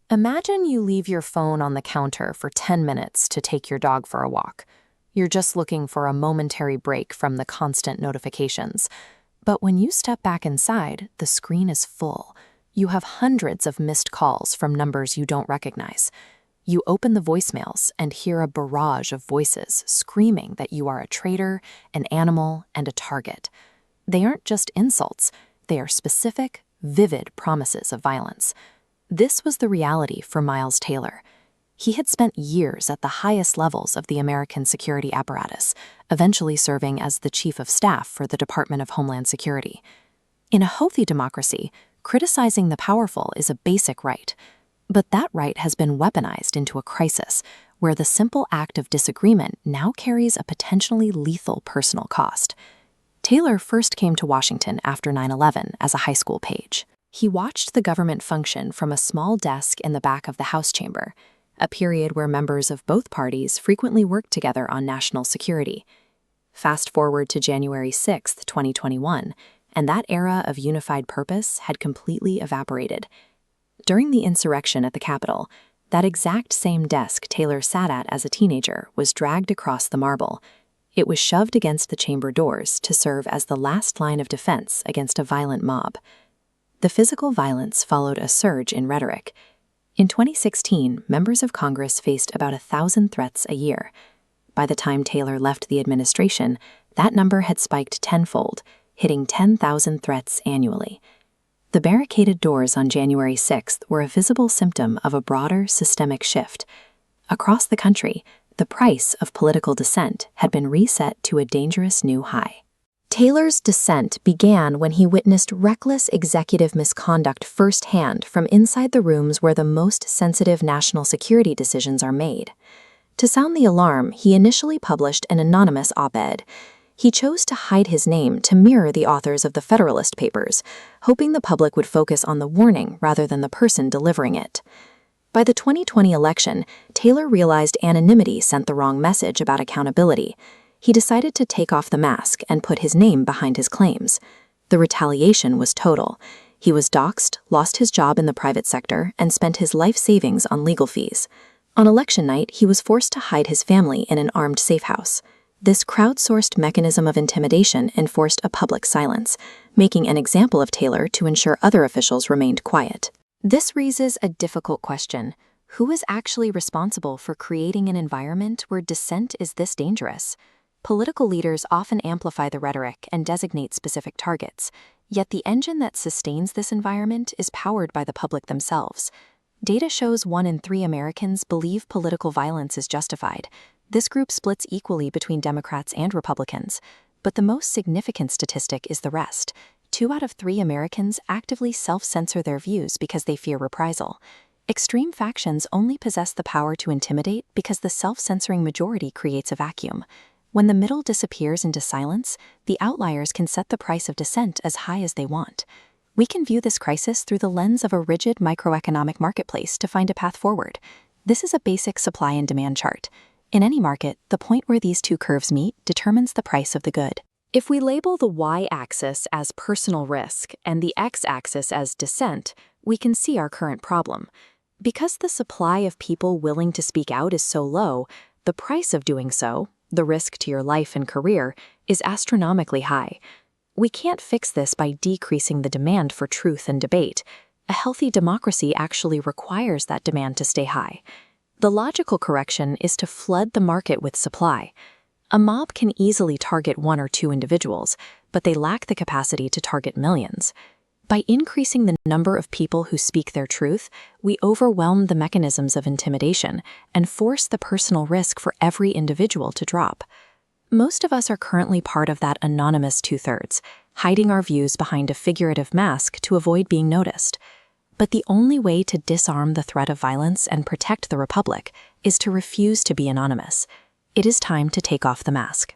Imagine you leave your phone on the counter for 10 minutes to take your dog for a walk. You're just looking for a momentary break from the constant notifications. But when you step back inside, the screen is full. You have hundreds of missed calls from numbers you don't recognize. You open the voicemails and hear a barrage of voices screaming that you are a traitor, an animal, and a target. They aren't just insults, they are specific, vivid promises of violence. This was the reality for Miles Taylor. He had spent years at the highest levels of the American security apparatus, eventually serving as the chief of staff for the Department of Homeland Security. In a healthy democracy, criticizing the powerful is a basic right. But that right has been weaponized into a crisis, where the simple act of disagreement now carries a potentially lethal personal cost. Taylor first came to Washington after 9/11 as a high school page. He watched the government function from a small desk in the back of the House chamber, a period where members of both parties frequently worked together on national security. Fast forward to January 6, 2021, and that era of unified purpose had completely evaporated. During the insurrection at the Capitol, that exact same desk Taylor sat at as a teenager was dragged across the marble. It was shoved against the chamber doors to serve as the last line of defense against a violent mob. The physical violence followed a surge in rhetoric. In 2016, members of Congress faced about 1,000 threats a year. By the time Taylor left the administration, that number had spiked tenfold, hitting 10,000 threats annually. The barricaded doors on January 6th were a visible symptom of a broader systemic shift. Across the country, the price of political dissent had been reset to a dangerous new high. Taylor's dissent began when he witnessed reckless executive misconduct firsthand from inside the rooms where the most sensitive national security decisions are made. To sound the alarm, he initially published an anonymous op-ed. He chose to hide his name to mirror the authors of the Federalist Papers, hoping the public would focus on the warning rather than the person delivering it. By the 2020 election, Taylor realized anonymity sent the wrong message about accountability. He decided to take off the mask and put his name behind his claims. The retaliation was total. He was doxxed, lost his job in the private sector, and spent his life savings on legal fees. On election night, he was forced to hide his family in an armed safe house. This crowdsourced mechanism of intimidation enforced a public silence, making an example of Taylor to ensure other officials remained quiet. This raises a difficult question. Who is actually responsible for creating an environment where dissent is this dangerous? Political leaders often amplify the rhetoric and designate specific targets, yet the engine that sustains this environment is powered by the public themselves. Data shows 1 in 3 Americans believe political violence is justified. This group splits equally between Democrats and Republicans, but the most significant statistic is the rest. 2 out of 3 Americans actively self-censor their views because they fear reprisal. Extreme factions only possess the power to intimidate because the self-censoring majority creates a vacuum. When the middle disappears into silence, the outliers can set the price of dissent as high as they want. We can view this crisis through the lens of a rigid microeconomic marketplace to find a path forward. This is a basic supply and demand chart. In any market, the point where these two curves meet determines the price of the good. If we label the y-axis as personal risk and the x-axis as dissent, we can see our current problem. Because the supply of people willing to speak out is so low, the price of doing so, the risk to your life and career, is astronomically high. We can't fix this by decreasing the demand for truth and debate. A healthy democracy actually requires that demand to stay high. The logical correction is to flood the market with supply. A mob can easily target 1 or 2 individuals, but they lack the capacity to target millions. By increasing the number of people who speak their truth, we overwhelm the mechanisms of intimidation and force the personal risk for every individual to drop. Most of us are currently part of that anonymous 2/3, hiding our views behind a figurative mask to avoid being noticed. But the only way to disarm the threat of violence and protect the republic is to refuse to be anonymous. It is time to take off the mask.